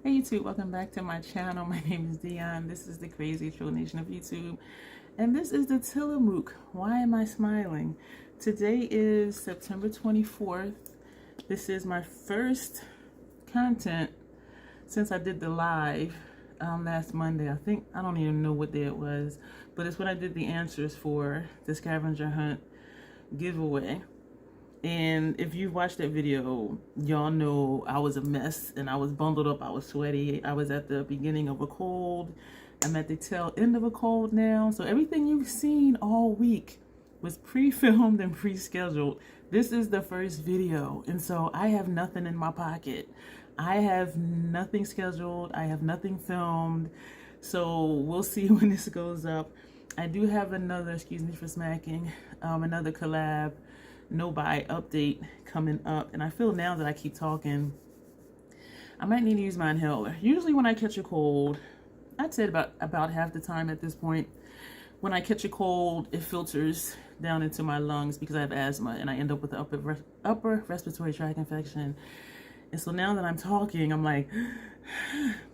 Hey YouTube, welcome back to my channel. My name is Dion. This is the crazy troll nation of YouTube. And this is the Tillamook. Why am I smiling? Today is September 24th. This is my first content since I did the live last Monday. I don't even know what day it was, but it's when I did the answers for the scavenger hunt giveaway. And if you've watched that video, y'all know I was a mess and I was bundled up. I was sweaty. I was at the beginning of a cold. I'm at the tail end of a cold now. So everything you've seen all week was pre-filmed and pre-scheduled. This is the first video. And so I have nothing in my pocket. I have nothing scheduled. I have nothing filmed. So we'll see when this goes up. I do have another, excuse me for smacking, another collab no buy update coming up, and I feel now that I keep talking I might need to use my inhaler. Usually when I catch a cold, I'd say about half the time at this point, when I catch a cold it filters down into my lungs because I have asthma and I end up with the upper respiratory tract infection. And so now that I'm talking, I'm like,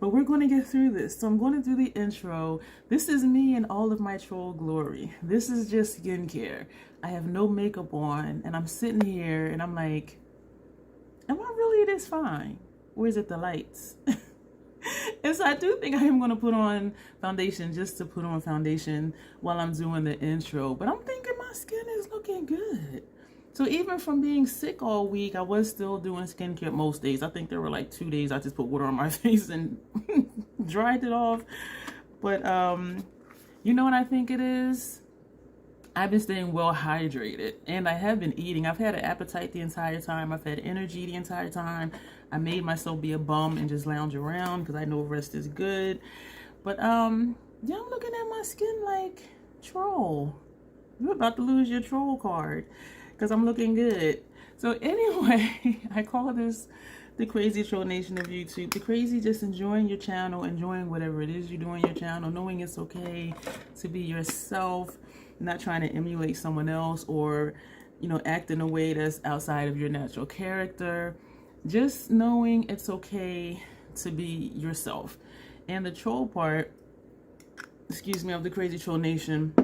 but we're going to get through this. So I'm going to do the intro. This is me in all of my troll glory. This is just skincare. I have no makeup on and I'm sitting here and I'm like, am I really this fine? Or is it the lights? And so I do think I am going to put on foundation just to put on foundation while I'm doing the intro. But I'm thinking my skin is looking good. So even from being sick all week, I was still doing skincare most days. I think there were like 2 days I just put water on my face and dried it off. But you know what I think it is? I've been staying well hydrated and I have been eating. I've had an appetite the entire time. I've had energy the entire time. I made myself be a bum and just lounge around because I know rest is good. But yeah, I'm looking at my skin like troll. You're about to lose your troll card because I'm looking good. So anyway, I call this the crazy troll nation of YouTube. The crazy just enjoying your channel, enjoying whatever it is you do on your channel, knowing it's okay to be yourself, not trying to emulate someone else or, you know, act in a way that's outside of your natural character. Just knowing it's okay to be yourself. And the troll part, excuse me, of the crazy troll nation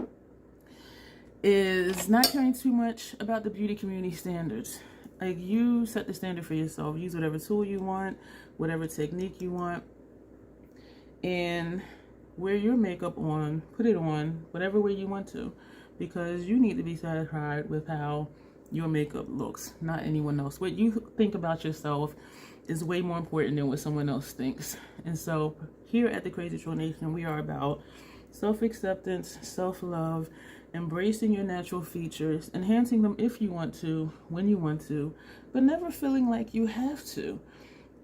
is not caring too much about the beauty community standards. Like, you set the standard for yourself. Use whatever tool you want, whatever technique you want, and wear your makeup on, put it on whatever way you want to, because you need to be satisfied with how your makeup looks, not anyone else. What you think about yourself is way more important than what someone else thinks. And so here at the Crazy Troll Nation, we are about self-acceptance, self-love, embracing your natural features, enhancing them if you want to, when you want to, but never feeling like you have to.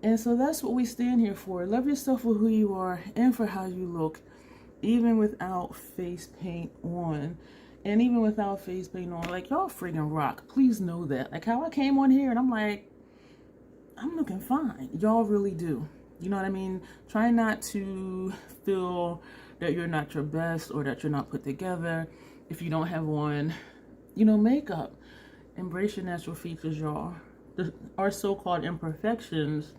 And so that's what we stand here for. Love yourself for who you are and for how you look, even without face paint on. And even without face paint on, like, y'all friggin' rock. Please know that. Like how I came on here and I'm like, I'm looking fine. Y'all really do. You know what I mean? Try not to feel that you're not your best or that you're not put together if you don't have on, you know, makeup. Embrace your natural features, y'all. Our so-called imperfections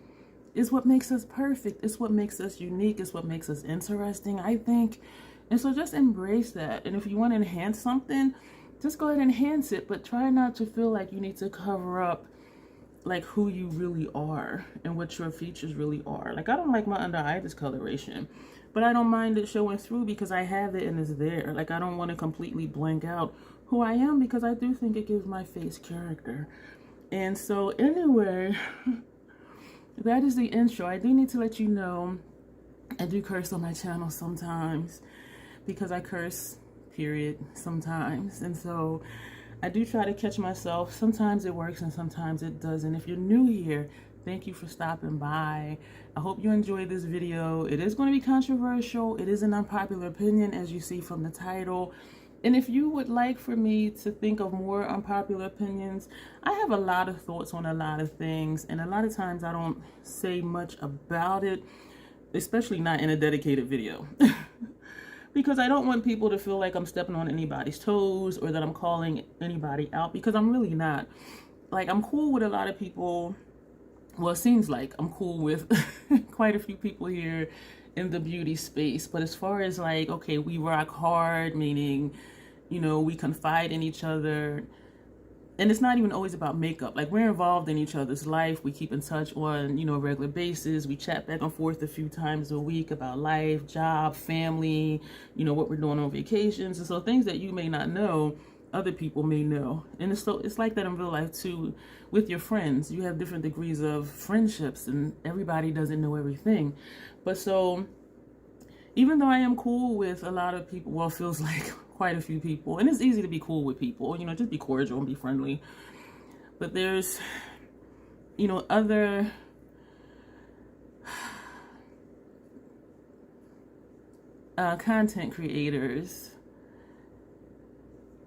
is what makes us perfect. It's what makes us unique. It's what makes us interesting, I think. And so just embrace that. And if you want to enhance something, just go ahead and enhance it. But try not to feel like you need to cover up like who you really are and what your features really are. Like, I don't like my under eye discoloration, but I don't mind it showing through because I have it and it's there. Like, I don't want to completely blank out who I am because I do think it gives my face character. And so anyway, that is the intro. I do need to let you know I do curse on my channel sometimes because I curse, period, sometimes. And so I do try to catch myself. Sometimes it works and sometimes it doesn't. If you're new here, thank you for stopping by. I hope you enjoyed this video. It is going to be controversial. It is an unpopular opinion, as you see from the title. And if you would like for me to think of more unpopular opinions, I have a lot of thoughts on a lot of things. And a lot of times I don't say much about it, especially not in a dedicated video. Because I don't want people to feel like I'm stepping on anybody's toes or that I'm calling anybody out, because I'm really not. Like, I'm cool with a lot of people well, it seems like I'm cool with quite a few people here in the beauty space. But as far as like, okay, we rock hard, meaning, you know, we confide in each other. And it's not even always about makeup. Like, we're involved in each other's life. We keep in touch on, you know, a regular basis. We chat back and forth a few times a week about life, job, family, you know, what we're doing on vacations. And so things that you may not know, other people may know. And it's like that in real life too. With your friends, you have different degrees of friendships, and everybody doesn't know everything. But so even though I am cool with a lot of people, well, it feels like quite a few people, and it's easy to be cool with people, you know, just be cordial and be friendly. But there's, you know, other content creators.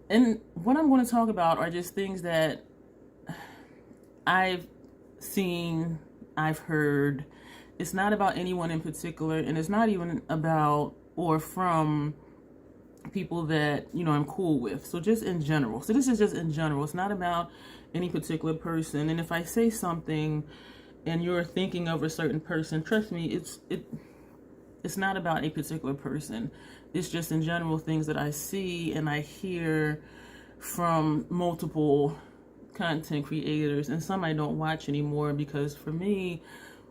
And what I'm going to talk about are just things that I've seen, I've heard. It's not about anyone in particular, and it's not even about or from people that, you know, I'm cool with. So just in general. So this is just in general. It's not about any particular person. And if I say something and you're thinking of a certain person, trust me, it's not about a particular person. It's just in general things that I see and I hear from multiple content creators, and some I don't watch anymore, because for me,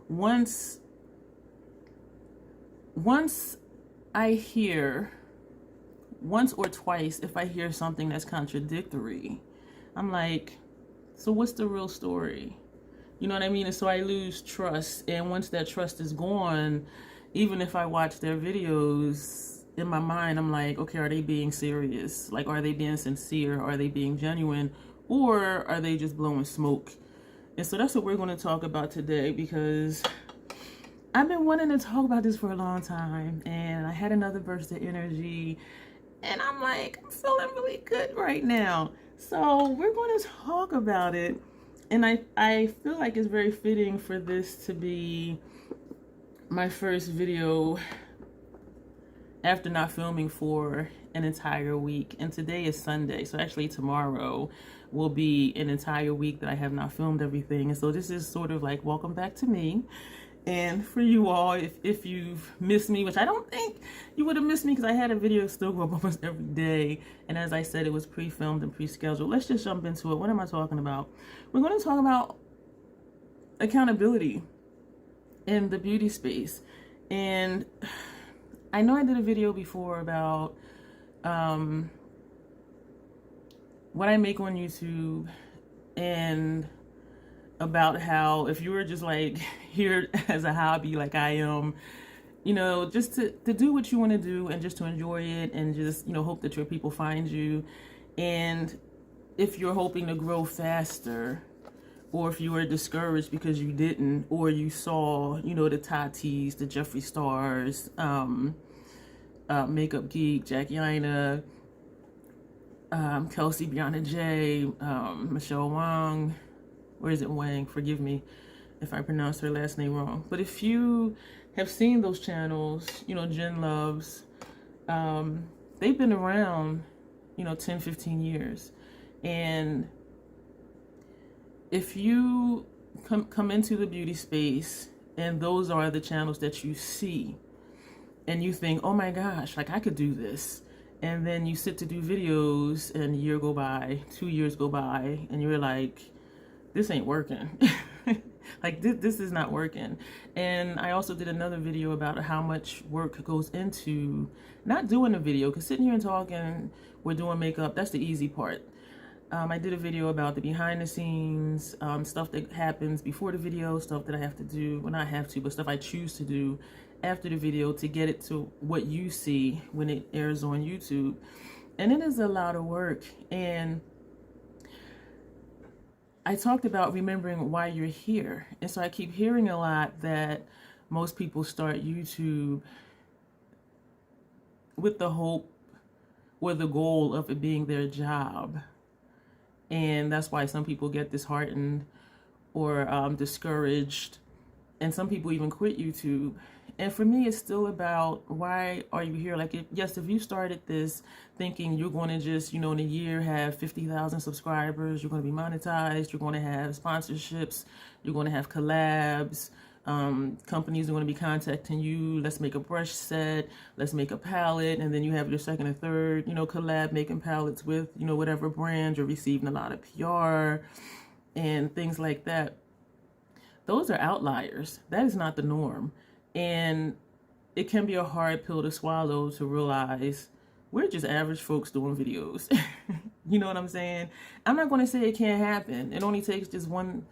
once I hear, once or twice, if I hear something that's contradictory, I'm like, so what's the real story? You know what I mean? And so I lose trust. And once that trust is gone, even if I watch their videos, in my mind, I'm like, okay, are they being serious? Like, are they being sincere? Are they being genuine? Or are they just blowing smoke? And so that's what we're going to talk about today, because I've been wanting to talk about this for a long time. And I had another burst of energy. And I'm like, I'm feeling really good right now. So we're going to talk about it. And I feel like it's very fitting for this to be my first video after not filming for an entire week. And today is Sunday. So actually tomorrow will be an entire week that I have not filmed everything. And so this is sort of like welcome back to me. And for you all, if you've missed me, which I don't think you would have missed me, because I had a video still go up almost every day. And as I said, it was pre-filmed and pre-scheduled. Let's just jump into it. What am I talking about? We're going to talk about accountability in the beauty space. And I know I did a video before about what I make on YouTube, and about how if you were just like here as a hobby like I am, you know, just to do what you want to do and just to enjoy it, and just, you know, hope that your people find you. And if you're hoping to grow faster, or if you were discouraged because you didn't, or you saw, you know, the Tatis, the Jeffree Stars, Makeup Geek, Jackie Aina, Kelsey Biana J, Michelle Wang, or is it Wang? Forgive me if I pronounce her last name wrong. But if you have seen those channels, you know, Jen Luvs, they've been around, you know, 10, 15 years. And if you come into the beauty space and those are the channels that you see, and you think, oh my gosh, like I could do this. And then you sit to do videos and a year go by, 2 years go by, and you're like, this ain't working. Like this is not working. And I also did another video about how much work goes into not doing a video, because sitting here and talking, we're doing makeup, that's the easy part. I did a video about the behind the scenes, stuff that happens before the video, stuff that I have to do, well not have to, but stuff I choose to do after the video to get it to what you see when it airs on YouTube. And it is a lot of work. And I talked about remembering why you're here. And so I keep hearing a lot that most people start YouTube with the hope or the goal of it being their job. And that's why some people get disheartened or discouraged. And some people even quit YouTube. And for me, it's still about, why are you here? Like, yes, if you started this thinking you're going to just, in a year have 50,000 subscribers, you're going to be monetized, you're going to have sponsorships, you're going to have collabs, companies are going to be contacting you, let's make a brush set, let's make a palette, and then you have your second or third, collab making palettes with, whatever brand, you're receiving a lot of PR and things like that. Those are outliers. That is not the norm. And it can be a hard pill to swallow to realize we're just average folks doing videos. You know what I'm saying? I'm not going to say it can't happen. It only takes just one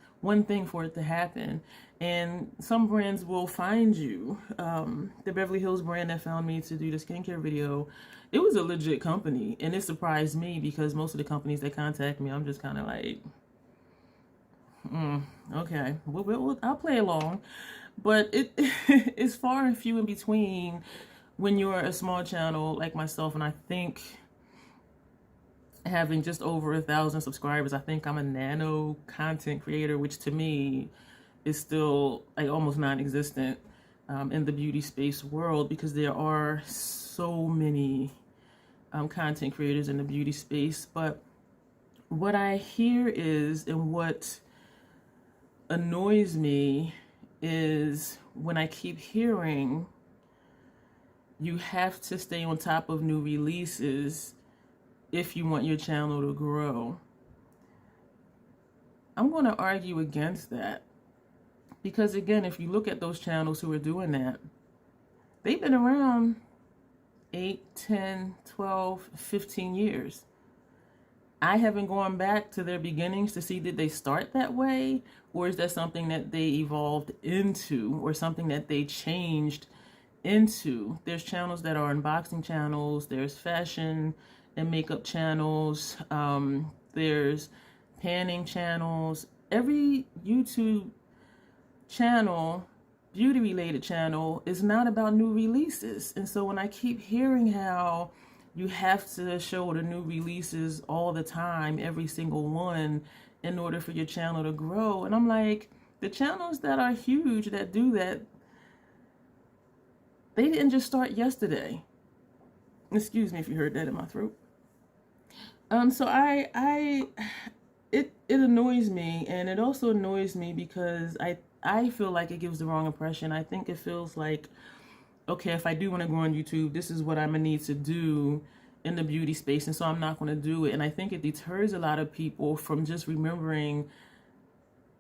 thing for it to happen. And some brands will find you. The Beverly Hills brand that found me to do the skincare video, it was a legit company. And it surprised me because most of the companies that contact me, I'm just kind of like, okay, I'll play along. But it is far and few in between when you're a small channel like myself. And I think having just over 1,000 subscribers, I think I'm a nano content creator, which to me is still like almost non-existent in the beauty space world, because there are so many content creators in the beauty space. But what I hear is, and what annoys me is, when I keep hearing you have to stay on top of new releases if you want your channel to grow. I'm going to argue against that, because again, if you look at those channels who are doing that, they've been around 8, 10, 12, 15 years. I haven't gone back to their beginnings to see, did they start that way? Or is that something that they evolved into, or something that they changed into? There's channels that are unboxing channels. There's fashion and makeup channels. There's panning channels. Every YouTube channel, beauty related channel, is not about new releases. And so when I keep hearing how you have to show the new releases all the time, every single one, in order for your channel to grow. And I'm like, the channels that are huge that do that, they didn't just start yesterday. Excuse me if you heard that in my throat. So it annoys me, and it also annoys me because I feel like it gives the wrong impression. I think it feels like, okay, if I do want to grow on YouTube, this is what I'm gonna need to do in the beauty space, and so I'm not going to do it. And I think it deters a lot of people from just remembering,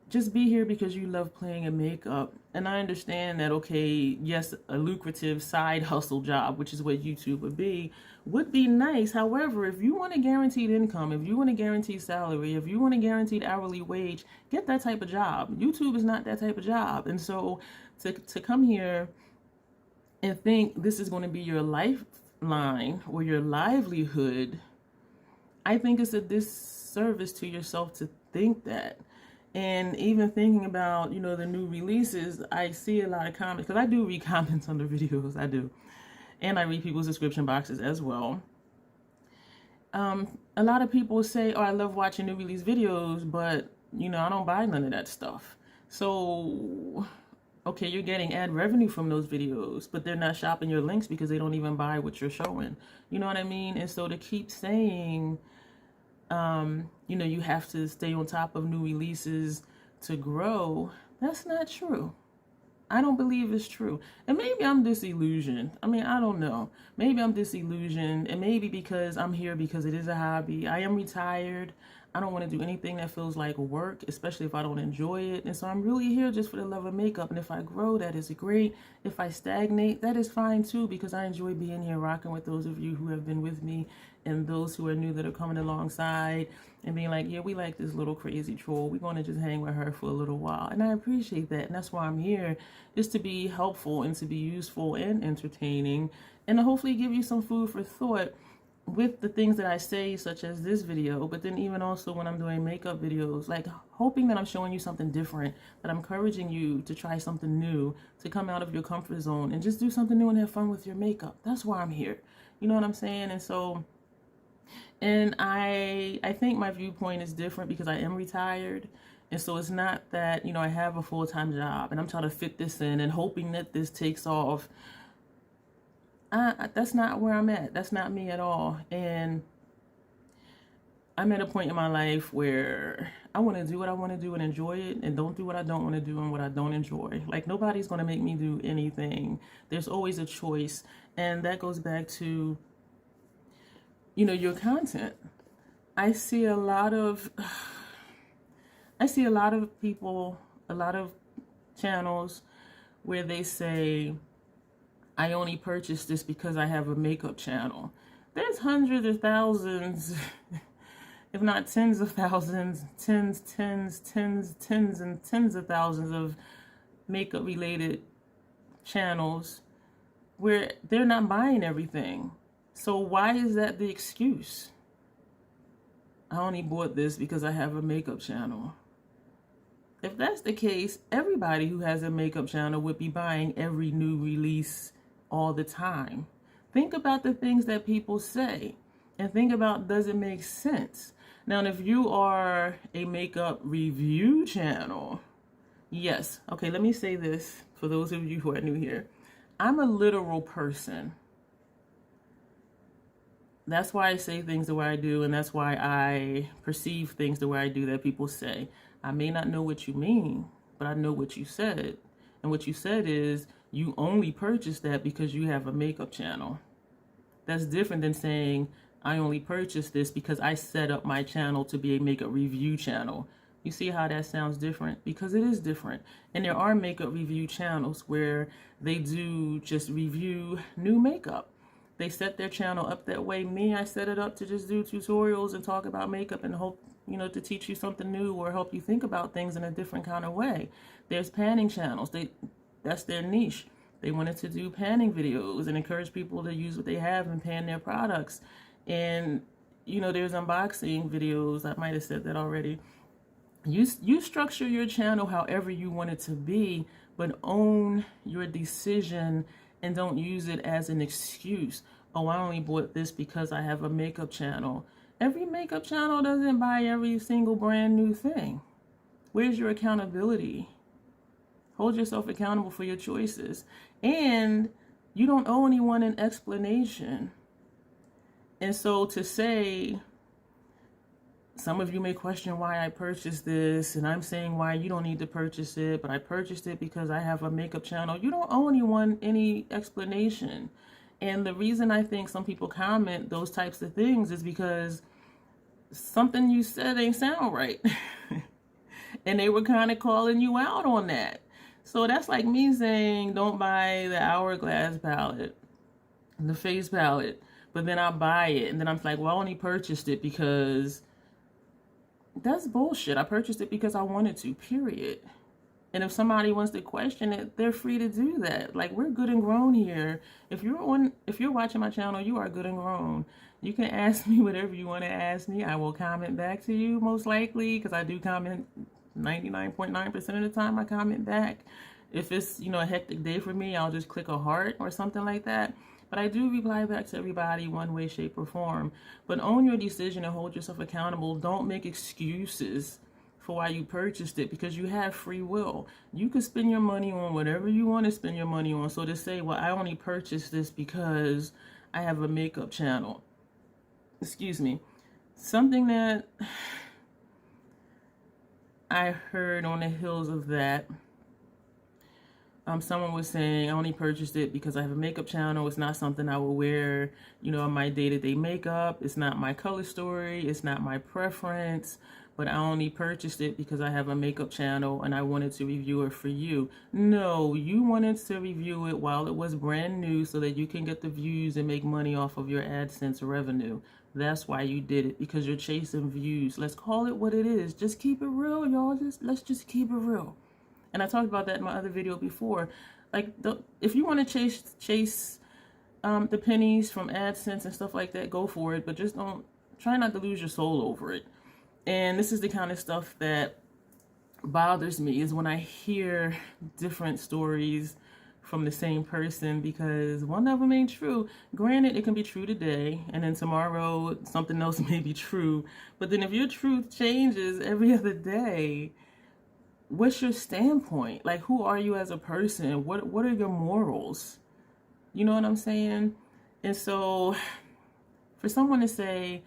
just be here because you love playing in makeup. And I understand that, okay, yes, a lucrative side hustle job, which is what YouTube would be nice. However, if you want a guaranteed income, if you want a guaranteed salary, if you want a guaranteed hourly wage, get that type of job. YouTube is not that type of job. And so to come here and think this is going to be your lifeline or your livelihood, I think it's a disservice to yourself to think that. And even thinking about, the new releases, I see a lot of comments, because I do read comments on the videos, I do. And I read people's description boxes as well. A lot of people say, oh, I love watching new release videos, but, I don't buy none of that stuff. So, okay, you're getting ad revenue from those videos, but they're not shopping your links because they don't even buy what you're showing. You know what I mean? And so to keep saying, you have to stay on top of new releases to grow, that's not true. I don't believe it's true. And maybe I'm disillusioned. I mean, I don't know. Maybe I'm disillusioned, and maybe because I'm here because it is a hobby. I am retired. I don't want to do anything that feels like work, especially if I don't enjoy it. And so I'm really here just for the love of makeup. And if I grow, that is great. If I stagnate, that is fine too, because I enjoy being here, rocking with those of you who have been with me, and those who are new that are coming alongside and being like, yeah, we like this little crazy troll. We're going to just hang with her for a little while. And I appreciate that. And that's why I'm here, is to be helpful and to be useful and entertaining, and to hopefully give you some food for thought with the things that I say, such as this video, but then even also when I'm doing makeup videos, like hoping that I'm showing you something different, that I'm encouraging you to try something new, to come out of your comfort zone and just do something new and have fun with your makeup. That's why I'm here. You know what I'm saying? And so, and I think my viewpoint is different because I am retired, And so it's not that, I have a full-time job and I'm trying to fit this in and hoping that this takes off. That's not where I'm at. That's not me at all. And I'm at a point in my life where I want to do what I want to do and enjoy it, and don't do what I don't want to do and what I don't enjoy. Like, nobody's going to make me do anything. There's always a choice. And that goes back to, your content. I see a lot of people, a lot of channels where they say, I only purchased this because I have a makeup channel. There's hundreds of thousands, if not tens of thousands, tens and tens of thousands of makeup related channels where they're not buying everything. So why is that the excuse? I only bought this because I have a makeup channel. If that's the case, everybody who has a makeup channel would be buying every new release all the time. Think about the things that people say and think about, does it make sense? Now, if you are a makeup review channel, yes. Okay, let me say this for those of you who are new here. I'm a literal person. That's why I say things the way I do, and that's why I perceive things the way I do that people say. I may not know what you mean, but I know what you said. And what you said is, you only purchased that because you have a makeup channel. That's different than saying, I only purchased this because I set up my channel to be a makeup review channel. You see how that sounds different? Because it is different. And there are makeup review channels where they do just review new makeup. They set their channel up that way. Me, I set it up to just do tutorials and talk about makeup and hope, to teach you something new or help you think about things in a different kind of way. There's panning channels. That's their niche. They wanted to do panning videos and encourage people to use what they have and pan their products. And, there's unboxing videos. I might have said that already. You structure your channel however you want it to be, but own your decision and don't use it as an excuse. Oh, I only bought this because I have a makeup channel. Every makeup channel doesn't buy every single brand new thing. Where's your accountability? Hold yourself accountable for your choices. And you don't owe anyone an explanation. And so to say, some of you may question why I purchased this, and I'm saying why you don't need to purchase it, but I purchased it because I have a makeup channel. You don't owe anyone any explanation. And the reason I think some people comment those types of things is because something you said ain't sound right. And they were kind of calling you out on that. So that's like me saying, don't buy the Hourglass palette, the face palette, but then I buy it. And then I'm like, well, I only purchased it because... That's bullshit. I purchased it because I wanted to, period. And if somebody wants to question it, they're free to do that. Like, we're good and grown here. If you're watching my channel, you are good and grown. You can ask me whatever you want to ask me. I will comment back to you, most likely, because I do comment 99.9% of the time. I comment back. If it's, a hectic day for me, I'll just click a heart or something like that. But I do reply back to everybody one way, shape, or form. But own your decision and hold yourself accountable. Don't make excuses for why you purchased it, because you have free will. You can spend your money on whatever you want to spend your money on. So to say, well, I only purchased this because I have a makeup channel. Excuse me. Something that I heard on the heels of that, someone was saying, I only purchased it because I have a makeup channel. It's not something I will wear, on my day-to-day makeup. It's not my color story. It's not my preference. But I only purchased it because I have a makeup channel and I wanted to review it for you. No, you wanted to review it while it was brand new so that you can get the views and make money off of your AdSense revenue. That's why you did it, because you're chasing views. Let's call it what it is. Just keep it real, y'all. Let's just keep it real. And I talked about that in my other video before. Like, if you want to chase the pennies from AdSense and stuff like that, go for it. But just try not to lose your soul over it. And this is the kind of stuff that bothers me, is when I hear different stories from the same person, because one of them ain't true. Granted, it can be true today, and then tomorrow something else may be true. But then if your truth changes every other day, what's your standpoint? Like, who are you as a person? What are your morals? You know what I'm saying? And so for someone to say,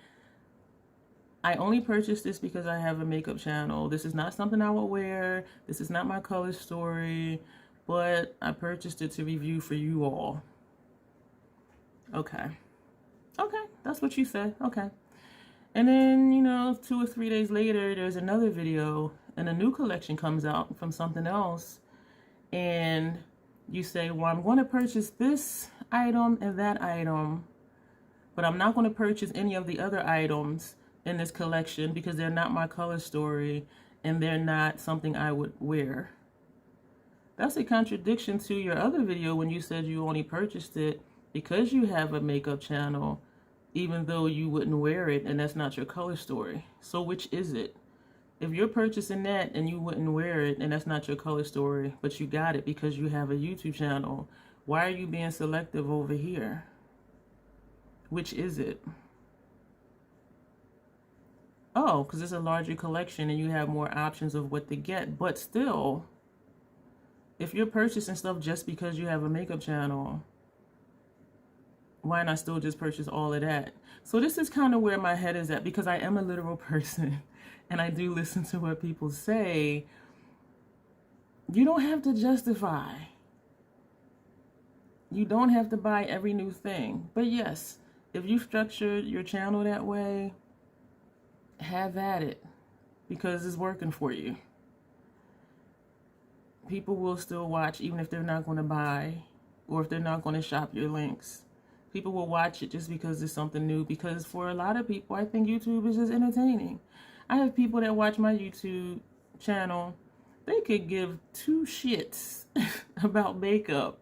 I only purchased this because I have a makeup channel. This is not something I would wear. This is not my color story, but I purchased it to review for you all. Okay. Okay, that's what you said. Okay. And then, you know, 2 or 3 days later, there's another video and a new collection comes out from something else. And you say, well, I'm going to purchase this item and that item, but I'm not going to purchase any of the other items in this collection because they're not my color story and they're not something I would wear. That's a contradiction to your other video when you said you only purchased it because you have a makeup channel, even though you wouldn't wear it and that's not your color story. So which is it? If you're purchasing that and you wouldn't wear it and that's not your color story, but you got it because you have a YouTube channel, why are you being selective over here? Which is it? Oh, because it's a larger collection and you have more options of what to get. But still, if you're purchasing stuff just because you have a makeup channel, why not still just purchase all of that? So this is kind of where my head is at, because I am a literal person and I do listen to what people say. You don't have to justify. You don't have to buy every new thing. But yes, if you structured your channel that way, have at it, because it's working for you. People will still watch even if they're not going to buy or if they're not going to shop your links. People will watch it just because it's something new, because for a lot of people, I think YouTube is just entertaining. I have people that watch my YouTube channel, they could give two shits about makeup,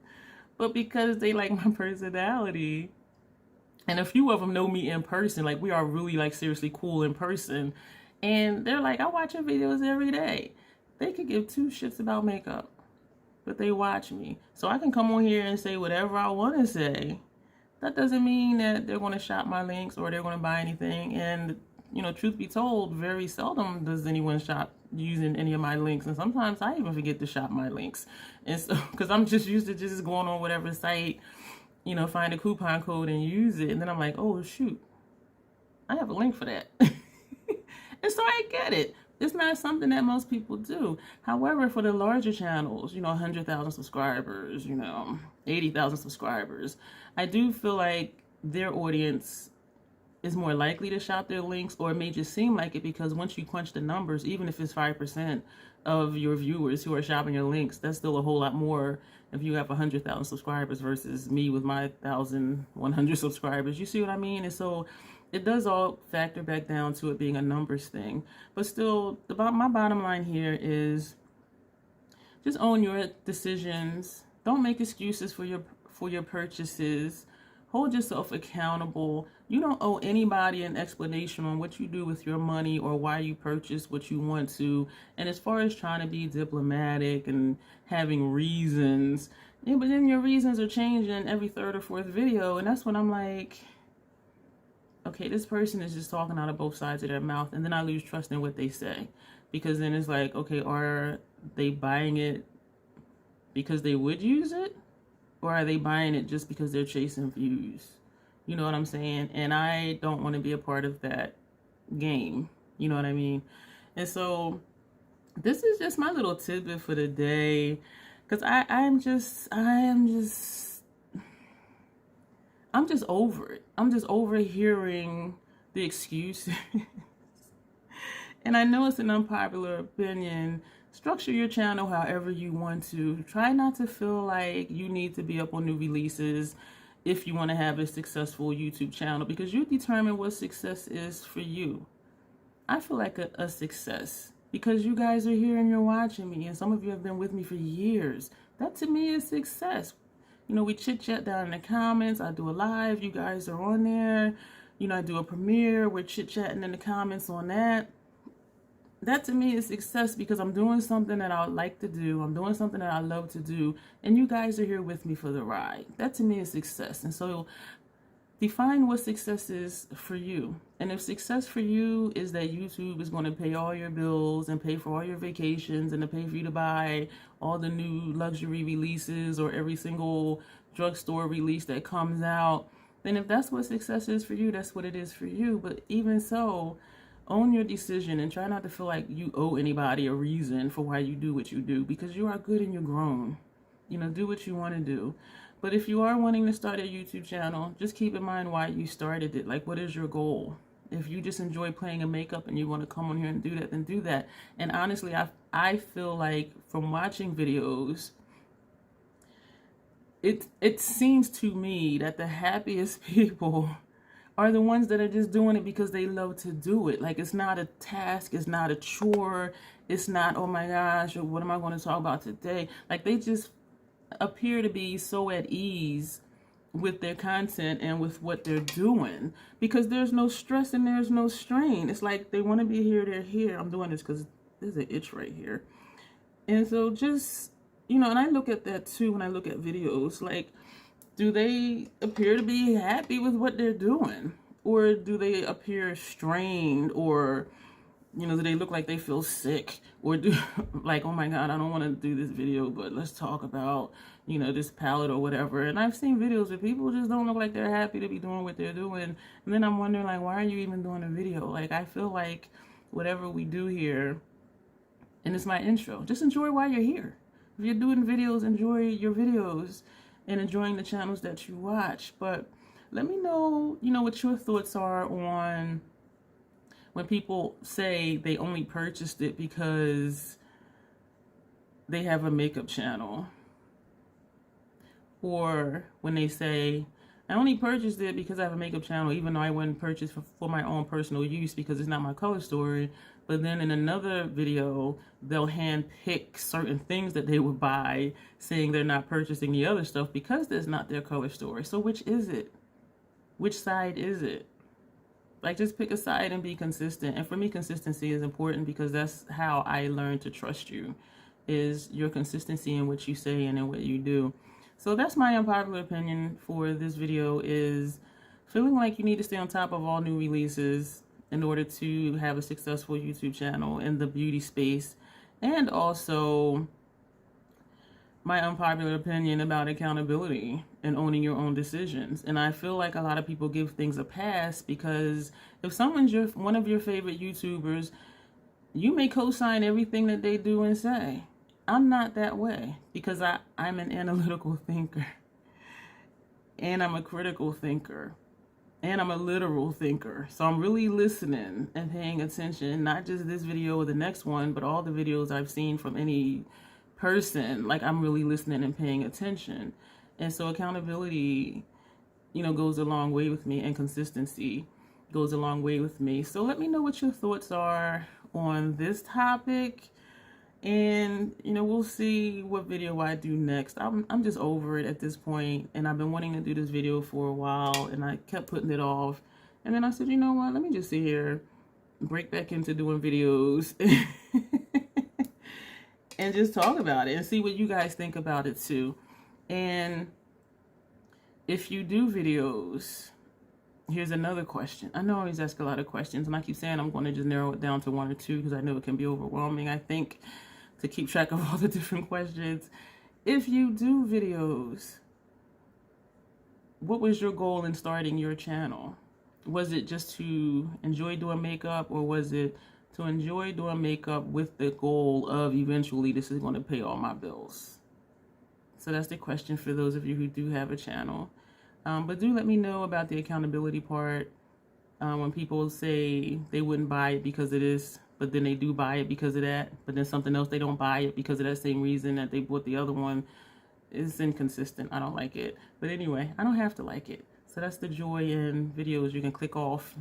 but because they like my personality, and a few of them know me in person, like we are really like seriously cool in person, and they're like, I watch your videos every day. They could give two shits about makeup, but they watch me. So I can come on here and say whatever I want to say. That doesn't mean that they're going to shop my links or they're going to buy anything. And, you know, truth be told, very seldom does anyone shop using any of my links. And sometimes I even forget to shop my links. And so, because I'm just used to just going on whatever site, you know, find a coupon code and use it. And then I'm like, oh, shoot, I have a link for that. And so I get it. It's not something that most people do. However, for the larger channels, you know, 100,000 subscribers, you know, 80,000 subscribers, I do feel like their audience is more likely to shop their links, or it may just seem like it, because once you crunch the numbers, even if it's 5% of your viewers who are shopping your links, that's still a whole lot more if you have 100,000 subscribers versus me with my 1,100 subscribers. You see what I mean? And so it does all factor back down to it being a numbers thing. But still, my bottom line here is just own your decisions. Don't make excuses for your purchases. Hold yourself accountable. You don't owe anybody an explanation on what you do with your money or why you purchase what you want to. And as far as trying to be diplomatic and having reasons, yeah, but then your reasons are changing every third or fourth video. And that's when I'm like, okay, this person is just talking out of both sides of their mouth. And then I lose trust in what they say. Because then it's like, okay, are they buying it because they would use it? Or are they buying it just because they're chasing views? You know what I'm saying? And I don't want to be a part of that game. You know what I mean? And so this is just my little tidbit for the day. Because I'm just over it. I'm just over hearing the excuses. And I know it's an unpopular opinion. Structure your channel however you want to. Try not to feel like you need to be up on new releases if you want to have a successful YouTube channel, because you determine what success is for you. I feel like a success because you guys are here and you're watching me, and some of you have been with me for years. That to me is success. You know, we chit chat down in the comments. I do a live. You guys are on there. You know, I do a premiere. We're chit chatting in the comments on that. That to me is success, because I'm doing something that I like to do. I'm doing something that I love to do. And you guys are here with me for the ride. That to me is success. And so define what success is for you. And if success for you is that YouTube is going to pay all your bills and pay for all your vacations and to pay for you to buy all the new luxury releases or every single drugstore release that comes out, then if that's what success is for you, that's what it is for you. But even so, own your decision and try not to feel like you owe anybody a reason for why you do what you do, because you are good and you're grown. You know, do what you want to do. But if you are wanting to start a YouTube channel, just keep in mind why you started it. Like, what is your goal? If you just enjoy playing in makeup and you want to come on here and do that, then do that. And honestly, I feel like from watching videos, it seems to me that the happiest people are the ones that are just doing it because they love to do it. Like, it's not a task, it's not a chore, it's not, oh my gosh, what am I going to talk about today? Like, they just appear to be so at ease with their content and with what they're doing because there's no stress and there's no strain. It's like they want to be here, they're here. I'm doing this because there's an itch right here. And so just, you know, and I look at that too when I look at videos. Like, do they appear to be happy with what they're doing? Or do they appear strained? Or, you know, do they look like they feel sick? Or do, like, oh my God, I don't want to do this video, but let's talk about, you know, this palette or whatever. And I've seen videos where people just don't look like they're happy to be doing what they're doing. And then I'm wondering, like, why are you even doing a video? Like, I feel like whatever we do here, and it's my intro, just enjoy while you're here. If you're doing videos, enjoy your videos and enjoying the channels that you watch. But let me know, you know, what your thoughts are on when people say they only purchased it because they have a makeup channel. Or when they say, I only purchased it because I have a makeup channel, even though I wouldn't purchase for my own personal use because it's not my color story. But then in another video, they'll hand pick certain things that they would buy, saying they're not purchasing the other stuff because that's not their color story. So which is it? Which side is it? Like, just pick a side and be consistent. And for me, consistency is important because that's how I learned to trust you, is your consistency in what you say and in what you do. So that's my unpopular opinion for this video, is feeling like you need to stay on top of all new releases in order to have a successful YouTube channel in the beauty space. And also my unpopular opinion about accountability and owning your own decisions. And I feel like a lot of people give things a pass because if someone's one of your favorite YouTubers, you may co-sign everything that they do and say. I'm not that way because I'm an analytical thinker, and I'm a critical thinker, and I'm a literal thinker. So I'm really listening and paying attention, not just this video or the next one, but all the videos I've seen from any person. Like, I'm really listening and paying attention. And so accountability, you know, goes a long way with me, and consistency goes a long way with me. So let me know what your thoughts are on this topic. And, you know, we'll see what video I do next. I'm just over it at this point, and I've been wanting to do this video for a while, and I kept putting it off. And then I said, you know what, let me just sit here, break back into doing videos, and just talk about it and see what you guys think about it too. And if you do videos, here's another question. I know I always ask a lot of questions, and I keep saying I'm going to just narrow it down to one or two because I know it can be overwhelming, I think, to keep track of all the different questions. If you do videos, what was your goal in starting your channel? Was it just to enjoy doing makeup, or was it to enjoy doing makeup with the goal of eventually this is going to pay all my bills? So that's the question for those of you who do have a channel. But do let me know about the accountability part. When people say they wouldn't buy it because of this, but then they do buy it because of that, but then something else they don't buy it because of that same reason that they bought the other one, is inconsistent. I don't like it. But anyway, I don't have to like it. So that's the joy in videos. You can click off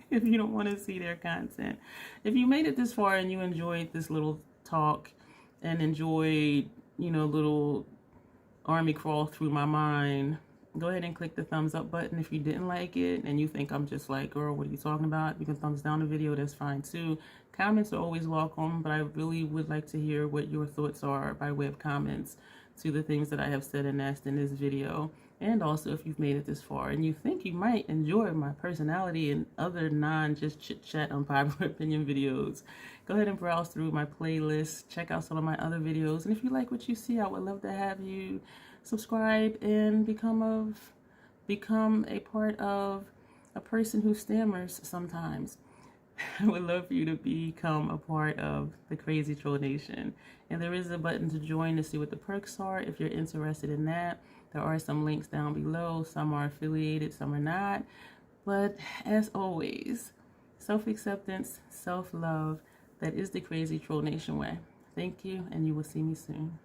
if you don't want to see their content. If you made it this far and you enjoyed this little talk and enjoyed, you know, little army crawl through my mind, go ahead and click the thumbs up button. If you didn't like it and you think I'm just like, girl, what are you talking about? You can thumbs down the video. That's fine too. Comments are always welcome, but I really would like to hear what your thoughts are by way of comments to the things that I have said and asked in this video. And also, if you've made it this far and you think you might enjoy my personality and other just chit-chat unpopular opinion videos, go ahead and browse through my playlist, check out some of my other videos, and if you like what you see, I would love to have you subscribe and become a part of a person who stammers sometimes. I would love for you to become a part of the Crazy Troll Nation. And there is a button to join to see what the perks are if you're interested in that. There are some links down below. Some are affiliated, some are not. But as always, self-acceptance, self-love, that is the Crazy Troll Nation way. Thank you, and you will see me soon.